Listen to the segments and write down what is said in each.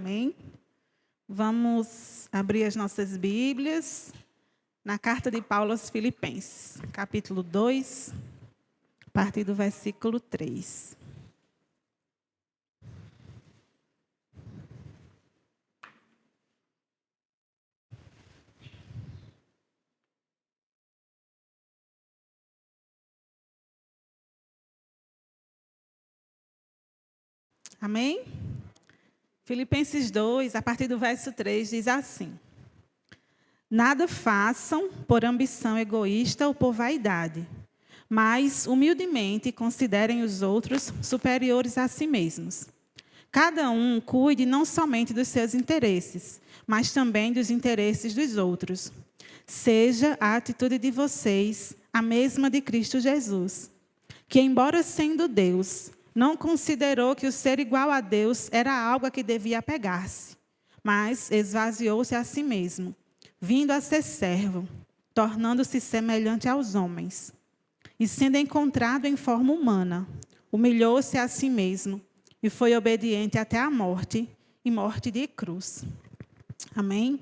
Amém? Vamos abrir as nossas Bíblias na carta de Paulo aos Filipenses, capítulo 2, a partir do versículo 3. Amém? Filipenses 2, a partir do verso 3, diz assim: Nada façam por ambição egoísta ou por vaidade, mas humildemente considerem os outros superiores a si mesmos. Cada um cuide não somente dos seus interesses, mas também dos interesses dos outros. Seja a atitude de vocês a mesma de Cristo Jesus, que, embora sendo Deus, não considerou que o ser igual a Deus era algo a que devia apegar-se, mas esvaziou-se a si mesmo, vindo a ser servo, tornando-se semelhante aos homens. E sendo encontrado em forma humana, humilhou-se a si mesmo e foi obediente até a morte, e morte de cruz. Amém?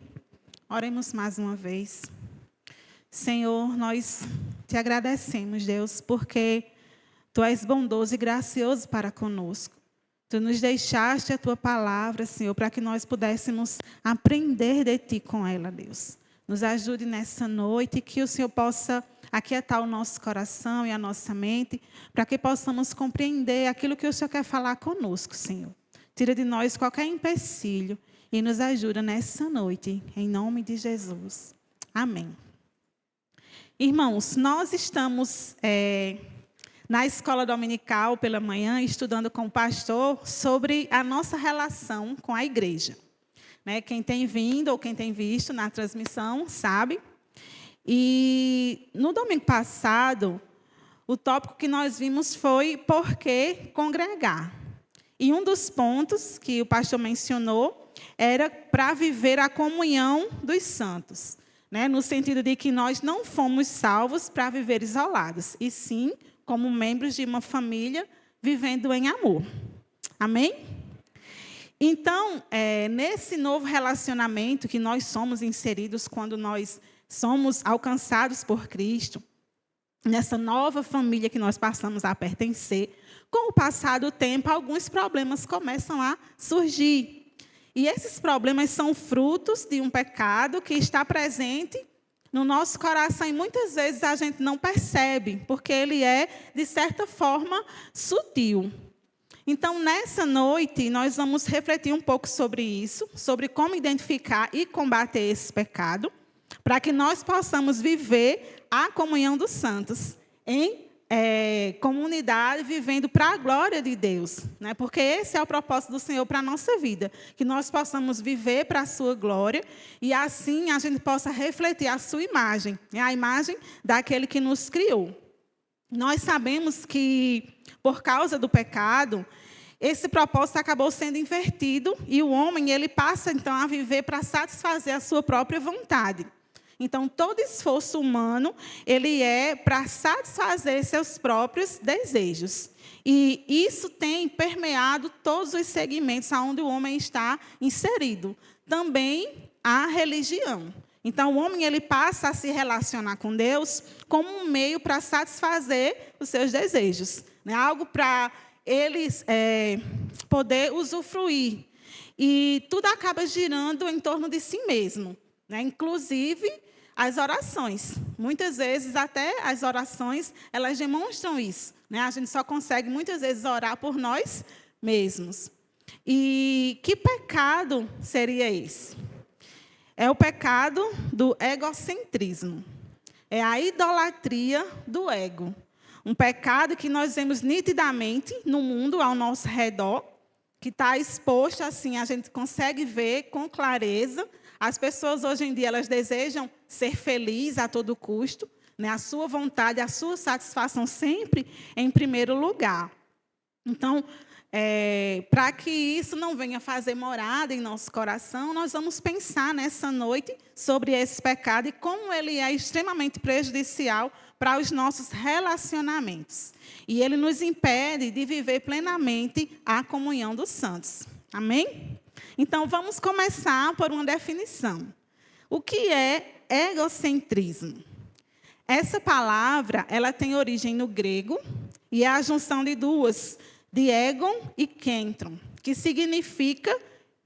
Oremos mais uma vez. Senhor, nós te agradecemos, Deus, porque Tu és bondoso e gracioso para conosco. Tu nos deixaste a Tua palavra, Senhor, para que nós pudéssemos aprender de Ti com ela, Deus. Nos ajude nessa noite, que o Senhor possa aquietar o nosso coração e a nossa mente, para que possamos compreender aquilo que o Senhor quer falar conosco, Senhor. Tira de nós qualquer empecilho e nos ajuda nessa noite, em nome de Jesus. Amém. Irmãos, nós estamos na escola dominical pela manhã, estudando com o pastor sobre a nossa relação com a igreja. Quem tem vindo ou quem tem visto na transmissão sabe. E no domingo passado, o tópico que nós vimos foi por que congregar. E um dos pontos que o pastor mencionou era para viver a comunhão dos santos. No sentido de que nós não fomos salvos para viver isolados, e sim como membros de uma família vivendo em amor. Amém? Então, nesse novo relacionamento que nós somos inseridos quando nós somos alcançados por Cristo, nessa nova família que nós passamos a pertencer, com o passar do tempo, alguns problemas começam a surgir. E esses problemas são frutos de um pecado que está presente no nosso coração, e muitas vezes a gente não percebe, porque ele é, de certa forma, sutil. Então, nessa noite, nós vamos refletir um pouco sobre isso, sobre como identificar e combater esse pecado, para que nós possamos viver a comunhão dos santos em comunidade, vivendo para a glória de Deus. Porque esse é o propósito do Senhor para a nossa vida, que nós possamos viver para a sua glória, e assim a gente possa refletir a sua imagem, a imagem daquele que nos criou. Nós sabemos que, por causa do pecado, esse propósito acabou sendo invertido, e o homem ele passa, então, a viver para satisfazer a sua própria vontade. Então, todo esforço humano, ele é para satisfazer seus próprios desejos. E isso tem permeado todos os segmentos onde o homem está inserido. Também a religião. Então, o homem ele passa a se relacionar com Deus como um meio para satisfazer os seus desejos. Algo para ele poder usufruir. E tudo acaba girando em torno de si mesmo. Inclusive as orações. Muitas vezes, até as orações, elas demonstram isso. A gente só consegue, muitas vezes, orar por nós mesmos. E que pecado seria esse? É o pecado do egocentrismo. É a idolatria do ego. Um pecado que nós vemos nitidamente no mundo ao nosso redor, que está exposto assim, a gente consegue ver com clareza. As pessoas hoje em dia elas desejam ser felizes a todo custo, a sua vontade, a sua satisfação sempre em primeiro lugar. Então, para que isso não venha fazer morada em nosso coração, nós vamos pensar nessa noite sobre esse pecado e como ele é extremamente prejudicial para os nossos relacionamentos. E ele nos impede de viver plenamente a comunhão dos santos. Amém? Então, vamos começar por uma definição. O que é egocentrismo? Essa palavra, ela tem origem no grego e é a junção de duas, de egon e kentron, que significa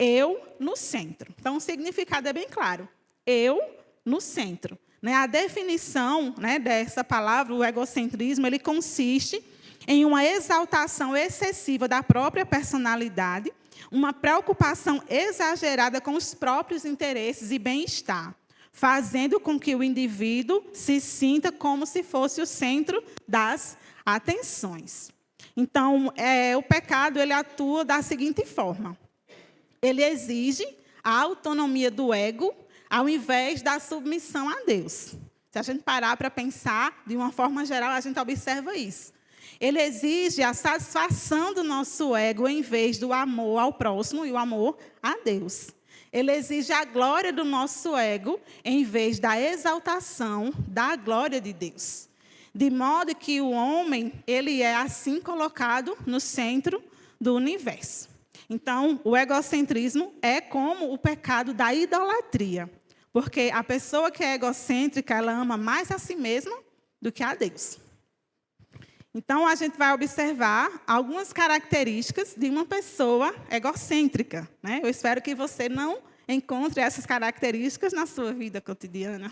eu no centro. Então, o significado é bem claro. Eu no centro. A definição, dessa palavra, o egocentrismo, ele consiste em uma exaltação excessiva da própria personalidade, uma preocupação exagerada com os próprios interesses e bem-estar, fazendo com que o indivíduo se sinta como se fosse o centro das atenções. Então, o pecado ele atua da seguinte forma. Ele exige a autonomia do ego ao invés da submissão a Deus. Se a gente parar para pensar, de uma forma geral, a gente observa isso. Ele exige a satisfação do nosso ego em vez do amor ao próximo e o amor a Deus. Ele exige a glória do nosso ego em vez da exaltação da glória de Deus. De modo que o homem, ele é assim colocado no centro do universo. Então, o egocentrismo é como o pecado da idolatria. Porque a pessoa que é egocêntrica, ela ama mais a si mesma do que a Deus. Então, a gente vai observar algumas características de uma pessoa egocêntrica. Eu espero que você não encontre essas características na sua vida cotidiana.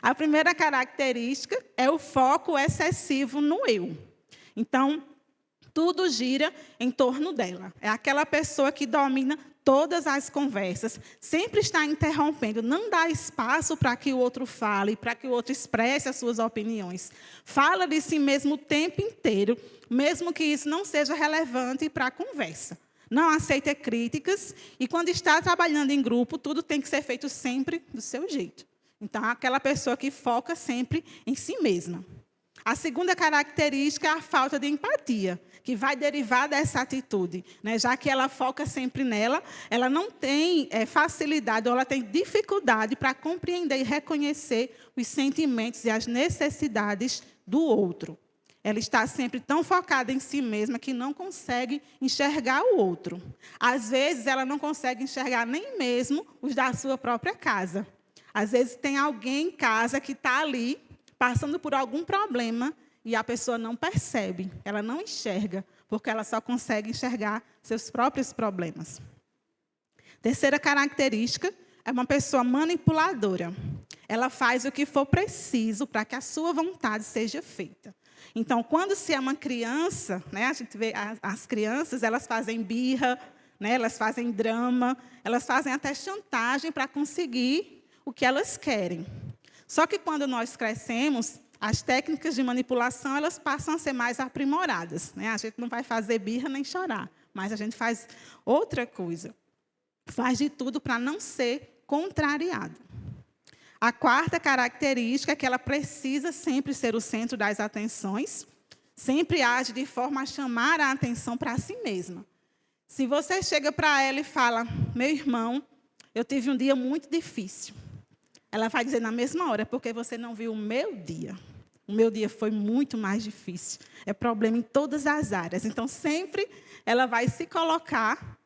A primeira característica é o foco excessivo no eu. Então, tudo gira em torno dela. É aquela pessoa que domina todas as conversas, sempre está interrompendo, não dá espaço para que o outro fale, para que o outro expresse as suas opiniões. Fala de si mesmo o tempo inteiro, mesmo que isso não seja relevante para a conversa. Não aceita críticas e, quando está trabalhando em grupo, tudo tem que ser feito sempre do seu jeito. Então, é aquela pessoa que foca sempre em si mesma. A segunda característica é a falta de empatia, que vai derivar dessa atitude. Já que ela foca sempre nela, ela não tem facilidade, ou ela tem dificuldade para compreender e reconhecer os sentimentos e as necessidades do outro. Ela está sempre tão focada em si mesma que não consegue enxergar o outro. Às vezes, ela não consegue enxergar nem mesmo os da sua própria casa. Às vezes, tem alguém em casa que está ali, passando por algum problema, e a pessoa não percebe, ela não enxerga, porque ela só consegue enxergar seus próprios problemas. Terceira característica é uma pessoa manipuladora. Ela faz o que for preciso para que a sua vontade seja feita. Então, quando se é uma criança, a gente vê as crianças, elas fazem birra, elas fazem drama, elas fazem até chantagem para conseguir o que elas querem. Só que quando nós crescemos, as técnicas de manipulação elas passam a ser mais aprimoradas. A gente não vai fazer birra nem chorar, mas a gente faz outra coisa. Faz de tudo para não ser contrariado. A quarta característica é que ela precisa sempre ser o centro das atenções, sempre age de forma a chamar a atenção para si mesma. Se você chega para ela e fala, meu irmão, eu tive um dia muito difícil. Ela vai dizer na mesma hora, porque você não viu o meu dia. O meu dia foi muito mais difícil. É problema em todas as áreas. Então, sempre ela vai se colocar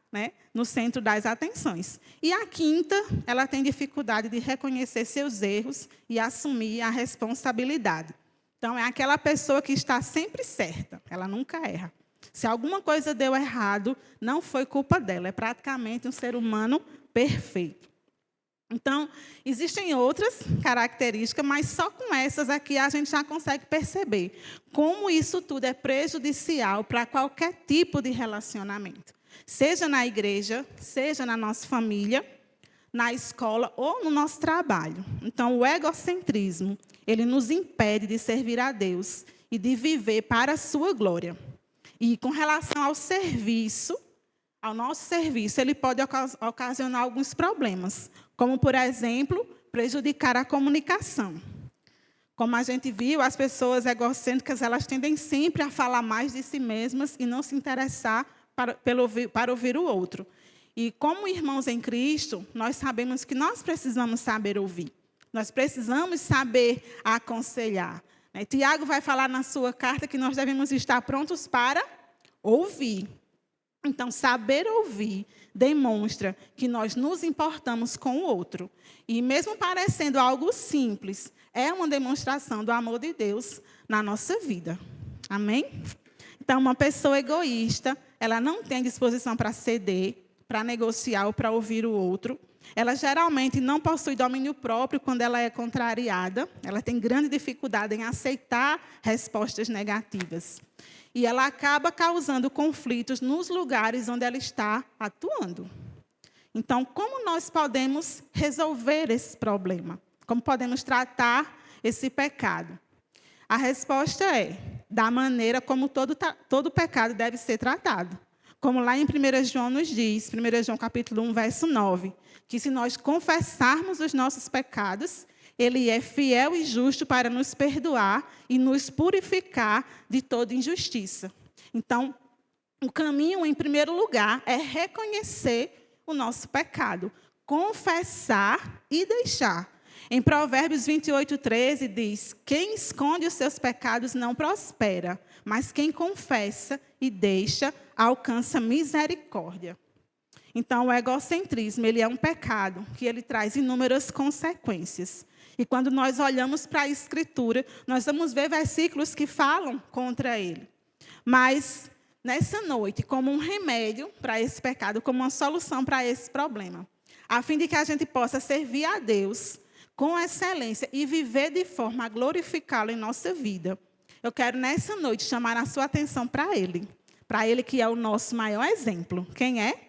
no centro das atenções. E a quinta, ela tem dificuldade de reconhecer seus erros e assumir a responsabilidade. Então, é aquela pessoa que está sempre certa. Ela nunca erra. Se alguma coisa deu errado, não foi culpa dela. É praticamente um ser humano perfeito. Então, existem outras características, mas só com essas aqui a gente já consegue perceber como isso tudo é prejudicial para qualquer tipo de relacionamento. Seja na igreja, seja na nossa família, na escola ou no nosso trabalho. Então, o egocentrismo, ele nos impede de servir a Deus e de viver para a sua glória. E com relação ao serviço, ao nosso serviço, ele pode ocasionar alguns problemas, como, por exemplo, prejudicar a comunicação. Como a gente viu, as pessoas egocêntricas elas tendem sempre a falar mais de si mesmas e não se interessar para ouvir o outro. E como irmãos em Cristo, nós sabemos que nós precisamos saber ouvir. Nós precisamos saber aconselhar. Tiago vai falar na sua carta que nós devemos estar prontos para ouvir. Então, saber ouvir demonstra que nós nos importamos com o outro. E mesmo parecendo algo simples, é uma demonstração do amor de Deus na nossa vida. Amém? Então, uma pessoa egoísta, ela não tem disposição para ceder, para negociar ou para ouvir o outro. Ela geralmente não possui domínio próprio quando ela é contrariada. Ela tem grande dificuldade em aceitar respostas negativas. E ela acaba causando conflitos nos lugares onde ela está atuando. Então, como nós podemos resolver esse problema? Como podemos tratar esse pecado? A resposta é da maneira como todo pecado deve ser tratado. Como lá em 1 João nos diz, 1 João capítulo 1, verso 9, que se nós confessarmos os nossos pecados, Ele é fiel e justo para nos perdoar e nos purificar de toda injustiça. Então, o caminho, em primeiro lugar, é reconhecer o nosso pecado, confessar e deixar. Em Provérbios 28, 13, diz: quem esconde os seus pecados não prospera, mas quem confessa e deixa alcança misericórdia. Então, o egocentrismo, ele é um pecado que ele traz inúmeras consequências. E quando nós olhamos para a Escritura, nós vamos ver versículos que falam contra ele. Mas, nessa noite, como um remédio para esse pecado, como uma solução para esse problema, a fim de que a gente possa servir a Deus com excelência e viver de forma a glorificá-lo em nossa vida, eu quero, nessa noite, chamar a sua atenção para Ele que é o nosso maior exemplo. Quem é?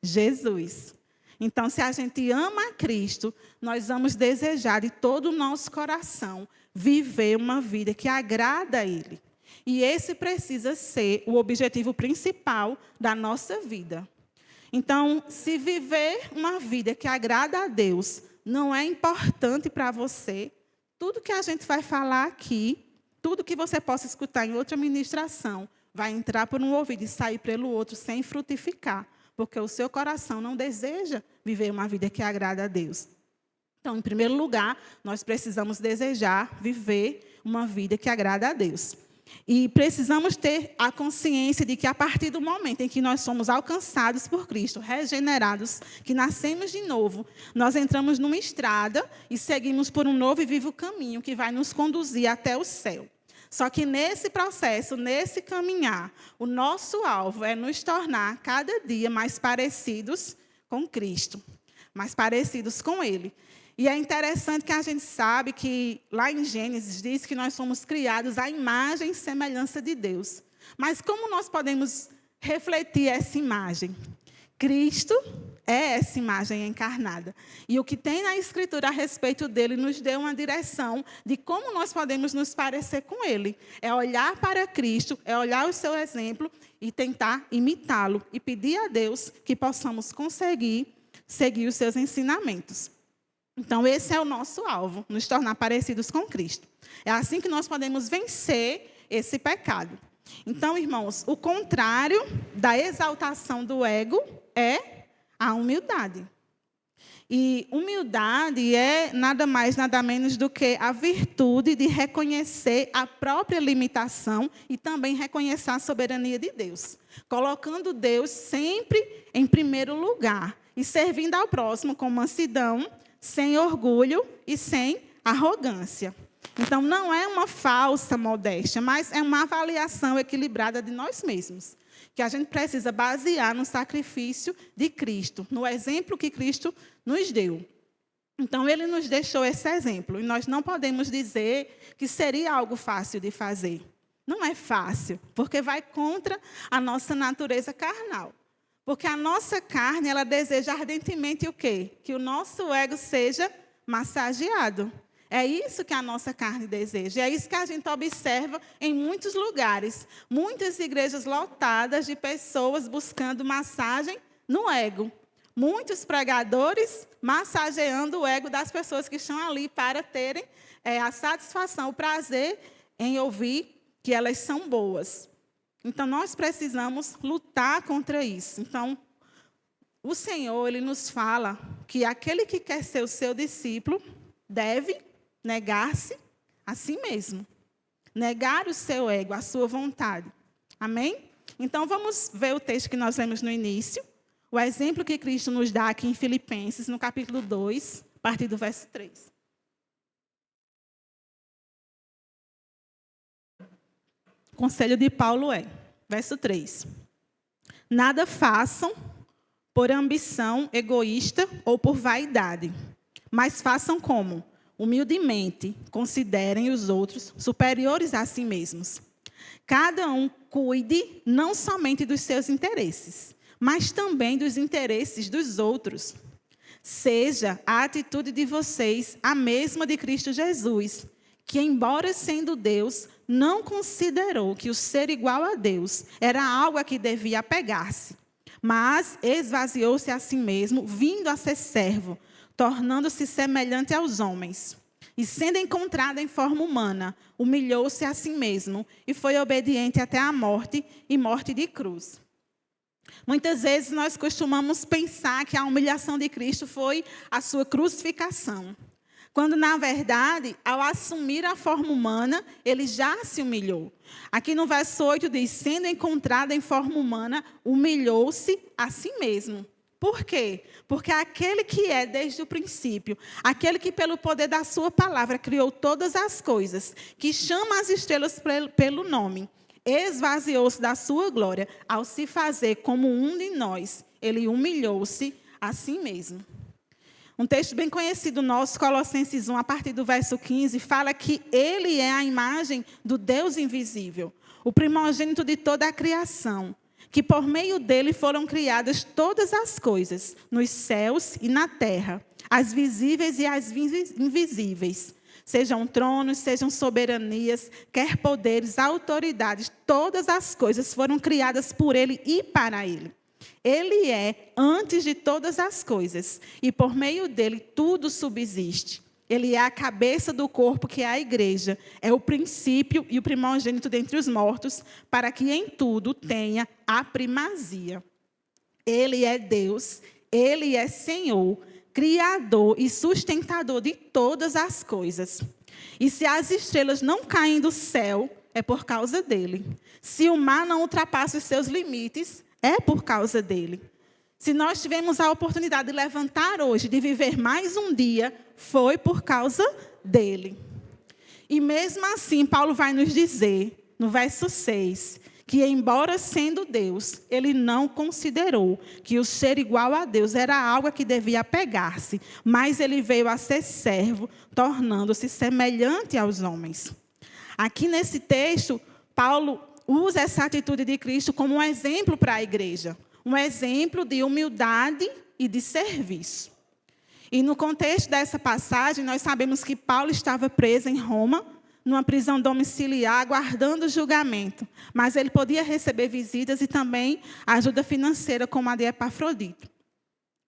Jesus. Então, se a gente ama a Cristo, nós vamos desejar de todo o nosso coração viver uma vida que agrada a Ele. E esse precisa ser o objetivo principal da nossa vida. Então, se viver uma vida que agrada a Deus não é importante para você, tudo que a gente vai falar aqui, tudo que você possa escutar em outra ministração, vai entrar por um ouvido e sair pelo outro sem frutificar, porque o seu coração não deseja viver uma vida que agrada a Deus. Então, em primeiro lugar, nós precisamos desejar viver uma vida que agrada a Deus. E precisamos ter a consciência de que, a partir do momento em que nós somos alcançados por Cristo, regenerados, que nascemos de novo, nós entramos numa estrada e seguimos por um novo e vivo caminho que vai nos conduzir até o céu. Só que nesse processo, nesse caminhar, o nosso alvo é nos tornar cada dia mais parecidos com Cristo, mais parecidos com Ele. E é interessante que a gente sabe que lá em Gênesis diz que nós somos criados à imagem e semelhança de Deus. Mas como nós podemos refletir essa imagem? Cristo é essa imagem encarnada. E o que tem na Escritura a respeito dele nos deu uma direção de como nós podemos nos parecer com ele. É olhar para Cristo, é olhar o seu exemplo e tentar imitá-lo. E pedir a Deus que possamos conseguir seguir os seus ensinamentos. Então, esse é o nosso alvo, nos tornar parecidos com Cristo. É assim que nós podemos vencer esse pecado. Então, irmãos, o contrário da exaltação do ego é a humildade. E humildade é nada mais, nada menos do que a virtude de reconhecer a própria limitação e também reconhecer a soberania de Deus, colocando Deus sempre em primeiro lugar e servindo ao próximo com mansidão, sem orgulho e sem arrogância. Então, não é uma falsa modéstia, mas é uma avaliação equilibrada de nós mesmos, que a gente precisa basear no sacrifício de Cristo, no exemplo que Cristo nos deu. Então, Ele nos deixou esse exemplo, e nós não podemos dizer que seria algo fácil de fazer. Não é fácil, porque vai contra a nossa natureza carnal. Porque a nossa carne, ela deseja ardentemente o quê? Que o nosso ego seja massageado. É isso que a nossa carne deseja. É isso que a gente observa em muitos lugares. Muitas igrejas lotadas de pessoas buscando massagem no ego. Muitos pregadores massageando o ego das pessoas que estão ali para terem a satisfação, o prazer em ouvir que elas são boas. Então, nós precisamos lutar contra isso. Então, o Senhor, Ele nos fala que aquele que quer ser o seu discípulo deve negar-se a si mesmo. Negar o seu ego, a sua vontade. Amém? Então, vamos ver o texto que nós lemos no início, o exemplo que Cristo nos dá aqui em Filipenses, no capítulo 2, a partir do verso 3. O conselho de Paulo é, verso 3. Nada façam por ambição egoísta ou por vaidade, mas façam como? Humildemente, considerem os outros superiores a si mesmos. Cada um cuide não somente dos seus interesses, mas também dos interesses dos outros. Seja a atitude de vocês a mesma de Cristo Jesus, que, embora sendo Deus, não considerou que o ser igual a Deus era algo a que devia apegar-se, mas esvaziou-se a si mesmo, vindo a ser servo, tornando-se semelhante aos homens. E sendo encontrado em forma humana, humilhou-se a si mesmo e foi obediente até a morte e morte de cruz. Muitas vezes nós costumamos pensar que a humilhação de Cristo foi a sua crucificação, quando, na verdade, ao assumir a forma humana, ele já se humilhou. Aqui no verso 8 diz, sendo encontrado em forma humana, humilhou-se a si mesmo. Por quê? Porque aquele que é desde o princípio, aquele que pelo poder da sua palavra criou todas as coisas, que chama as estrelas pelo nome, esvaziou-se da sua glória, ao se fazer como um de nós, ele humilhou-se a si mesmo. Um texto bem conhecido nosso, Colossenses 1, a partir do verso 15, fala que ele é a imagem do Deus invisível, o primogênito de toda a criação, que por meio dele foram criadas todas as coisas, nos céus e na terra, as visíveis e as invisíveis. Sejam tronos, sejam soberanias, quer poderes, autoridades, todas as coisas foram criadas por ele e para ele. Ele é antes de todas as coisas, e por meio dele tudo subsiste. Ele é a cabeça do corpo, que é a igreja, é o princípio e o primogênito dentre os mortos, para que em tudo tenha a primazia. Ele é Deus, ele é Senhor, Criador e sustentador de todas as coisas. E se as estrelas não caem do céu, é por causa dele. Se o mar não ultrapassa os seus limites, é por causa dele. Se nós tivemos a oportunidade de levantar hoje, de viver mais um dia, foi por causa dele. E mesmo assim, Paulo vai nos dizer, no verso 6, que embora sendo Deus, ele não considerou que o ser igual a Deus era algo a que devia apegar-se, mas ele veio a ser servo, tornando-se semelhante aos homens. Aqui nesse texto, Paulo usa essa atitude de Cristo como um exemplo para a igreja, um exemplo de humildade e de serviço. E no contexto dessa passagem, nós sabemos que Paulo estava preso em Roma, numa prisão domiciliar, aguardando o julgamento. Mas ele podia receber visitas e também ajuda financeira, como a de Epafrodito.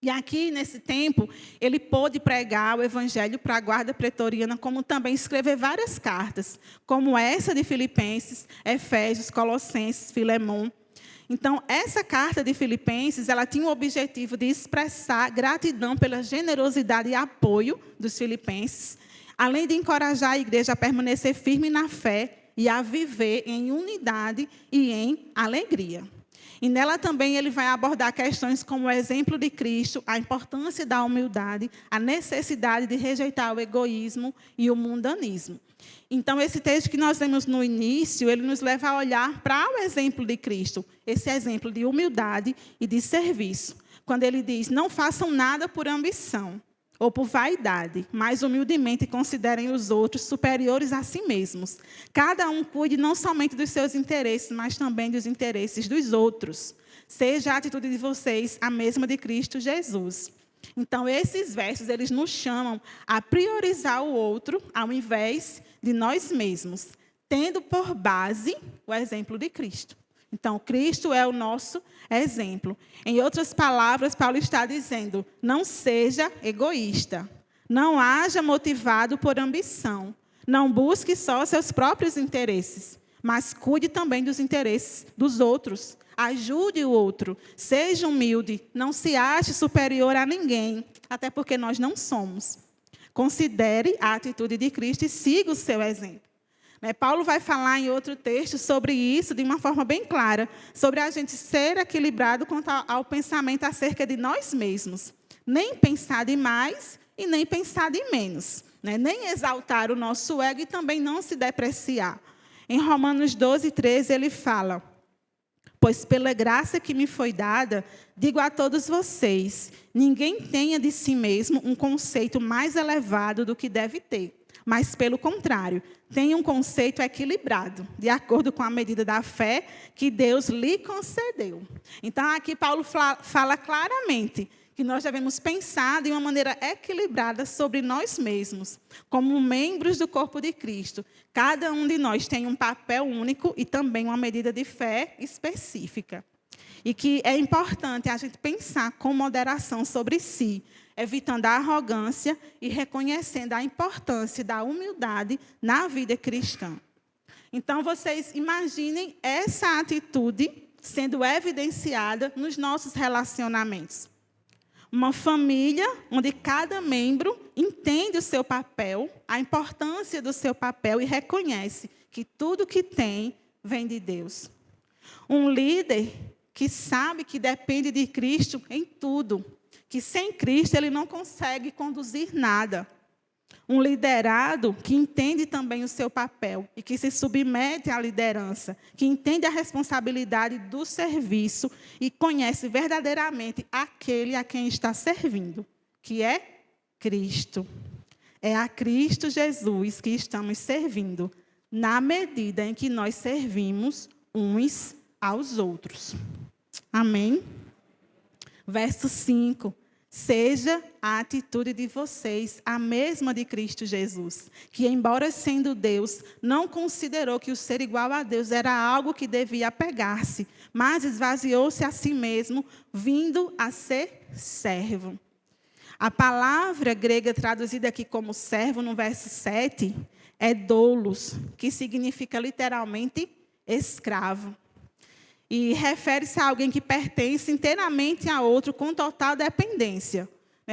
E aqui, nesse tempo, ele pôde pregar o evangelho para a guarda pretoriana, como também escrever várias cartas, como essa de Filipenses, Efésios, Colossenses, Filemão. Então, essa carta de Filipenses, ela tinha o objetivo de expressar gratidão pela generosidade e apoio dos filipenses, além de encorajar a igreja a permanecer firme na fé e a viver em unidade e em alegria. E nela também ele vai abordar questões como o exemplo de Cristo, a importância da humildade, a necessidade de rejeitar o egoísmo e o mundanismo. Então, esse texto que nós lemos no início, ele nos leva a olhar para o exemplo de Cristo, esse exemplo de humildade e de serviço. Quando ele diz, não façam nada por ambição ou por vaidade, mas humildemente considerem os outros superiores a si mesmos. Cada um cuide não somente dos seus interesses, mas também dos interesses dos outros. Seja a atitude de vocês a mesma de Cristo Jesus. Então, esses versos, eles nos chamam a priorizar o outro ao invés de nós mesmos, tendo por base o exemplo de Cristo. Então, Cristo é o nosso exemplo. Em outras palavras, Paulo está dizendo, não seja egoísta, não haja motivado por ambição, não busque só seus próprios interesses, mas cuide também dos interesses dos outros. Ajude o outro, seja humilde, não se ache superior a ninguém, até porque nós não somos. Considere a atitude de Cristo e siga o seu exemplo. Paulo vai falar em outro texto sobre isso de uma forma bem clara, sobre a gente ser equilibrado quanto ao pensamento acerca de nós mesmos. Nem pensar demais e nem pensar de menos. Nem exaltar o nosso ego e também não se depreciar. Em Romanos 12, 13, ele fala: pois pela graça que me foi dada, digo a todos vocês, ninguém tenha de si mesmo um conceito mais elevado do que deve ter. Mas, pelo contrário, tenha um conceito equilibrado, de acordo com a medida da fé que Deus lhe concedeu. Então, aqui Paulo fala claramente que nós devemos pensar de uma maneira equilibrada sobre nós mesmos, como membros do corpo de Cristo. Cada um de nós tem um papel único e também uma medida de fé específica. E que é importante a gente pensar com moderação sobre si, evitando a arrogância e reconhecendo a importância da humildade na vida cristã. Então, vocês imaginem essa atitude sendo evidenciada nos nossos relacionamentos. Uma família onde cada membro entende o seu papel, a importância do seu papel e reconhece que tudo que tem vem de Deus. Um líder que sabe que depende de Cristo em tudo, que sem Cristo ele não consegue conduzir nada. Um liderado que entende também o seu papel e que se submete à liderança, que entende a responsabilidade do serviço e conhece verdadeiramente aquele a quem está servindo, que é Cristo. É a Cristo Jesus que estamos servindo, na medida em que nós servimos uns aos outros. Amém? Verso 5. Seja a atitude de vocês a mesma de Cristo Jesus, que, embora sendo Deus, não considerou que o ser igual a Deus era algo que devia apegar-se, mas esvaziou-se a si mesmo, vindo a ser servo. A palavra grega traduzida aqui como servo, no verso 7, é doulos, que significa literalmente escravo. E refere-se a alguém que pertence inteiramente a outro com total dependência.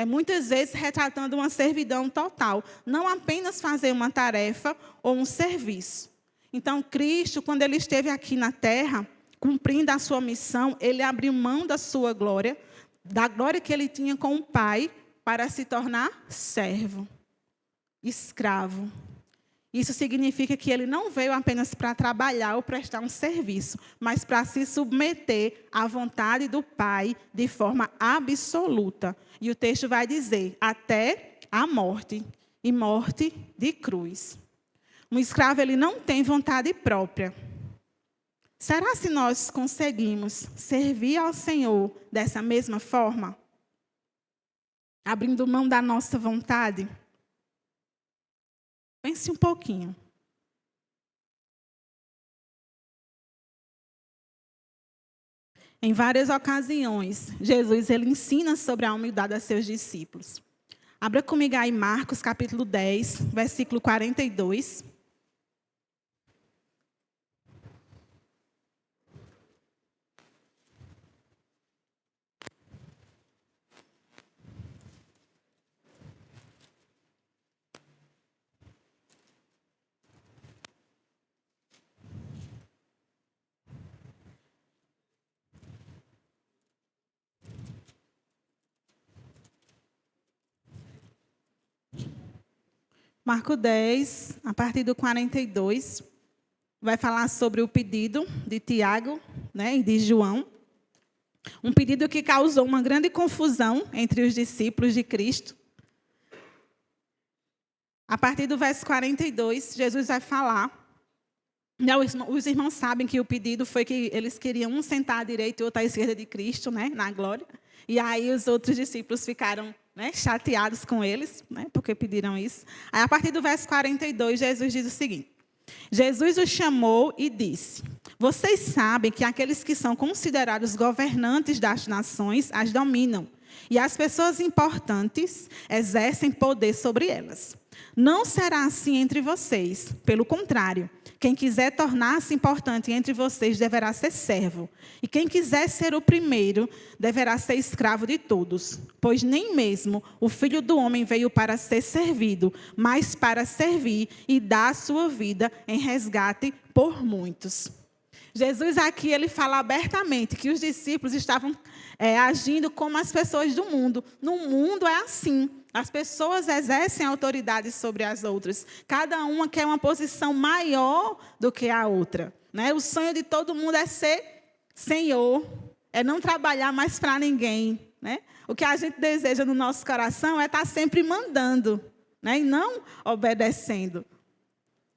Muitas vezes retratando uma servidão total. Não apenas fazer uma tarefa ou um serviço. Então, Cristo, quando ele esteve aqui na terra, cumprindo a sua missão, ele abriu mão da sua glória, da glória que ele tinha com o Pai, para se tornar servo, escravo. Isso significa que ele não veio apenas para trabalhar ou prestar um serviço, mas para se submeter à vontade do Pai de forma absoluta. E o texto vai dizer, até a morte, e morte de cruz. Um escravo, ele não tem vontade própria. Será se nós conseguimos servir ao Senhor dessa mesma forma? Abrindo mão da nossa vontade? Pense um pouquinho. Em várias ocasiões, Jesus ele ensina sobre a humildade a seus discípulos. Abra comigo aí Marcos, capítulo 10, versículo 42. Marcos 10, a partir do 42, vai falar sobre o pedido de Tiago, e de João. Um pedido que causou uma grande confusão entre os discípulos de Cristo. A partir do verso 42, Jesus vai falar. Os irmãos sabem que o pedido foi que eles queriam um sentar à direita e outro à esquerda de Cristo, na glória. E aí os outros discípulos ficaram chateados com eles, porque pediram isso. Aí, a partir do verso 42, Jesus diz o seguinte. Jesus os chamou e disse, vocês sabem que aqueles que são considerados governantes das nações as dominam, e as pessoas importantes exercem poder sobre elas. Não será assim entre vocês. Pelo contrário, quem quiser tornar-se importante entre vocês deverá ser servo. E quem quiser ser o primeiro deverá ser escravo de todos. Pois nem mesmo o Filho do Homem veio para ser servido, mas para servir e dar a sua vida em resgate por muitos. Jesus aqui, ele fala abertamente que os discípulos estavam agindo como as pessoas do mundo. No mundo é assim. As pessoas exercem autoridade sobre as outras. Cada uma quer uma posição maior do que a outra, né? O sonho de todo mundo é ser senhor, é não trabalhar mais para ninguém, né? O que a gente deseja no nosso coração é estar sempre mandando, né? E não obedecendo.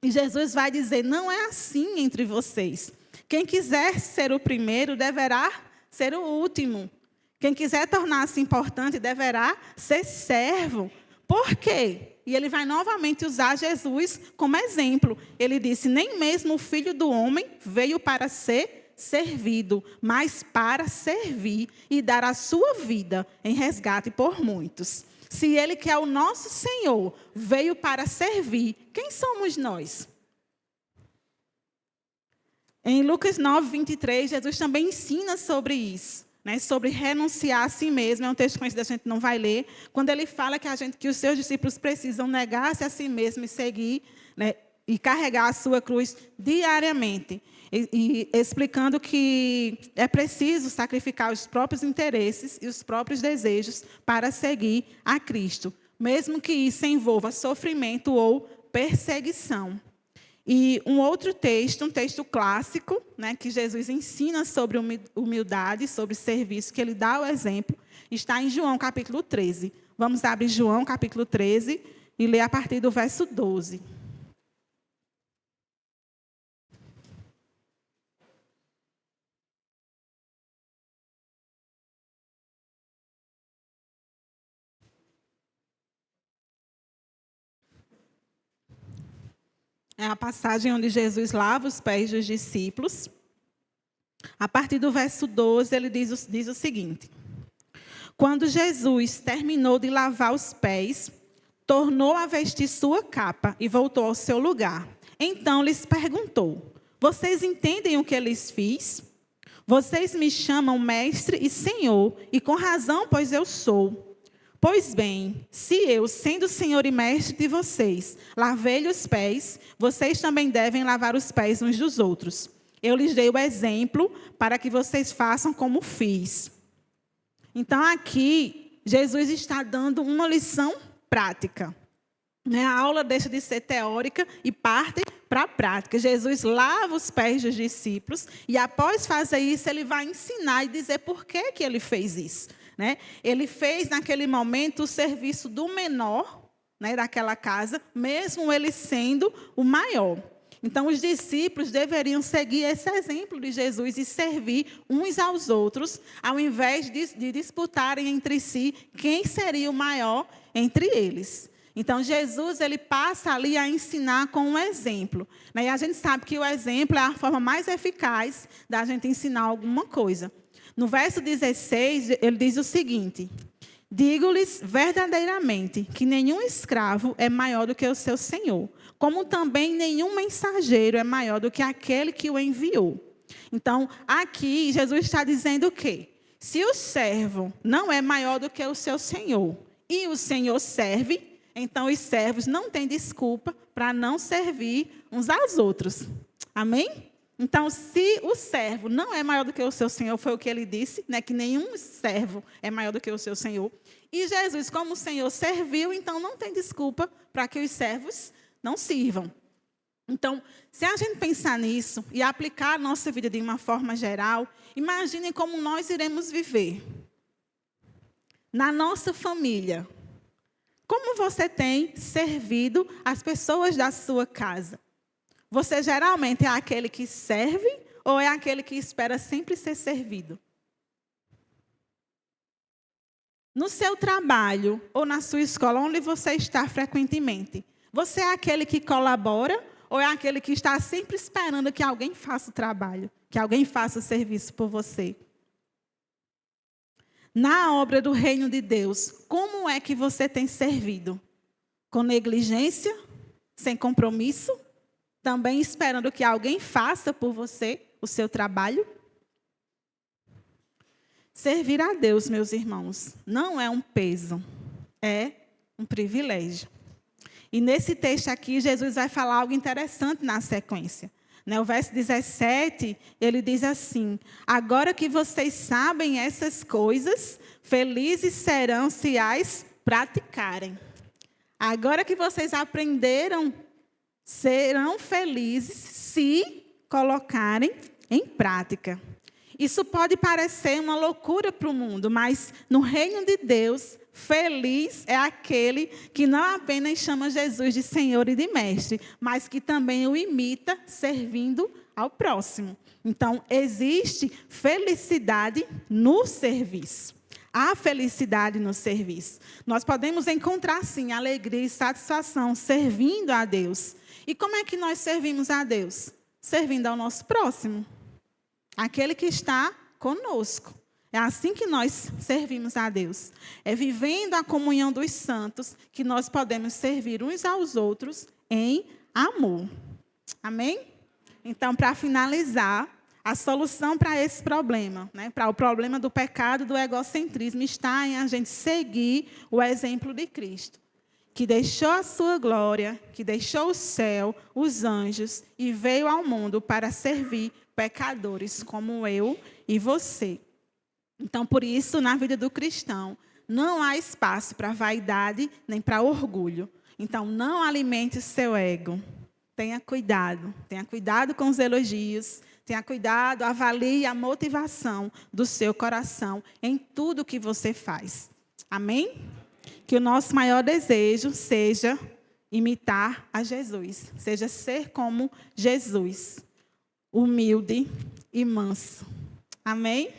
E Jesus vai dizer, não é assim entre vocês. Quem quiser ser o primeiro deverá ser o último. Quem quiser tornar-se importante deverá ser servo. Por quê? E ele vai novamente usar Jesus como exemplo. Ele disse, nem mesmo o Filho do Homem veio para ser servido, mas para servir e dar a sua vida em resgate por muitos. Se ele, que é o nosso Senhor, veio para servir, quem somos nós? Em Lucas 9, 23, Jesus também ensina sobre isso. Né, sobre renunciar a si mesmo, é um texto conhecido, a gente não vai ler, quando ele fala que os seus discípulos precisam negar-se a si mesmo e seguir, né, e carregar a sua cruz diariamente, e explicando que é preciso sacrificar os próprios interesses e os próprios desejos para seguir a Cristo, mesmo que isso envolva sofrimento ou perseguição. E um outro texto, um texto clássico, né, que Jesus ensina sobre humildade, sobre serviço, que ele dá o exemplo, está em João capítulo 13. Vamos abrir João capítulo 13 e ler a partir do verso 12. É a passagem onde Jesus lava os pés dos discípulos. A partir do verso 12, ele diz o seguinte. Quando Jesus terminou de lavar os pés, tornou a vestir sua capa e voltou ao seu lugar. Então lhes perguntou, vocês entendem o que eu lhes fiz? Vocês me chamam mestre e senhor, e com razão, pois eu sou. Pois bem, se eu, sendo senhor e mestre de vocês, lavei-lhe os pés, vocês também devem lavar os pés uns dos outros. Eu lhes dei o exemplo para que vocês façam como fiz. Então, aqui, Jesus está dando uma lição prática. A aula deixa de ser teórica e parte para a prática. Jesus lava os pés dos discípulos e, após fazer isso, ele vai ensinar e dizer por que ele fez isso. Né? Ele fez, naquele momento, o serviço do menor, né, daquela casa, mesmo ele sendo o maior. Então, os discípulos deveriam seguir esse exemplo de Jesus e servir uns aos outros, ao invés de disputarem entre si quem seria o maior entre eles. Então, Jesus ele passa ali a ensinar com um exemplo. Né? E a gente sabe que o exemplo é a forma mais eficaz da gente ensinar alguma coisa. No verso 16, ele diz o seguinte, digo-lhes verdadeiramente que nenhum escravo é maior do que o seu senhor, como também nenhum mensageiro é maior do que aquele que o enviou. Então, aqui, Jesus está dizendo o quê? Se o servo não é maior do que o seu senhor, e o senhor serve, então os servos não têm desculpa para não servir uns aos outros. Amém? Então, se o servo não é maior do que o seu senhor, foi o que ele disse, né, que nenhum servo é maior do que o seu senhor. E Jesus, como o Senhor serviu, então não tem desculpa para que os servos não sirvam. Então, se a gente pensar nisso e aplicar a nossa vida de uma forma geral, imaginem como nós iremos viver. Na nossa família, como você tem servido as pessoas da sua casa? Você geralmente é aquele que serve ou é aquele que espera sempre ser servido? No seu trabalho ou na sua escola, onde você está frequentemente, você é aquele que colabora ou é aquele que está sempre esperando que alguém faça o trabalho, que alguém faça o serviço por você? na obra do reino de Deus, como é que você tem servido? Com negligência? Sem compromisso? Também esperando que alguém faça por você o seu trabalho? Servir a Deus, meus irmãos, não é um peso, é um privilégio. E nesse texto aqui, Jesus vai falar algo interessante na sequência. O verso 17, ele diz assim: agora que vocês sabem essas coisas, felizes serão se as praticarem. Agora que vocês aprenderam, serão felizes se colocarem em prática. Isso pode parecer uma loucura para o mundo, mas no reino de Deus, feliz é aquele que não apenas chama Jesus de Senhor e de Mestre, mas que também o imita servindo ao próximo. Então, existe felicidade no serviço. Há felicidade no serviço. Nós podemos encontrar, sim, alegria e satisfação servindo a Deus. E como é que nós servimos a Deus? Servindo ao nosso próximo. Aquele que está conosco. É assim que nós servimos a Deus. É vivendo a comunhão dos santos que nós podemos servir uns aos outros em amor. Amém? Então, para finalizar, a solução para esse problema, para o problema do pecado, do egocentrismo, está em a gente seguir o exemplo de Cristo, que deixou a sua glória, que deixou o céu, os anjos, e veio ao mundo para servir pecadores como eu e você. Então, por isso, na vida do cristão, não há espaço para vaidade nem para orgulho. Então, não alimente o seu ego. Tenha cuidado com os elogios, tenha cuidado, avalie a motivação do seu coração em tudo que você faz. Amém? Que o nosso maior desejo seja imitar a Jesus, seja ser como Jesus, humilde e manso. Amém?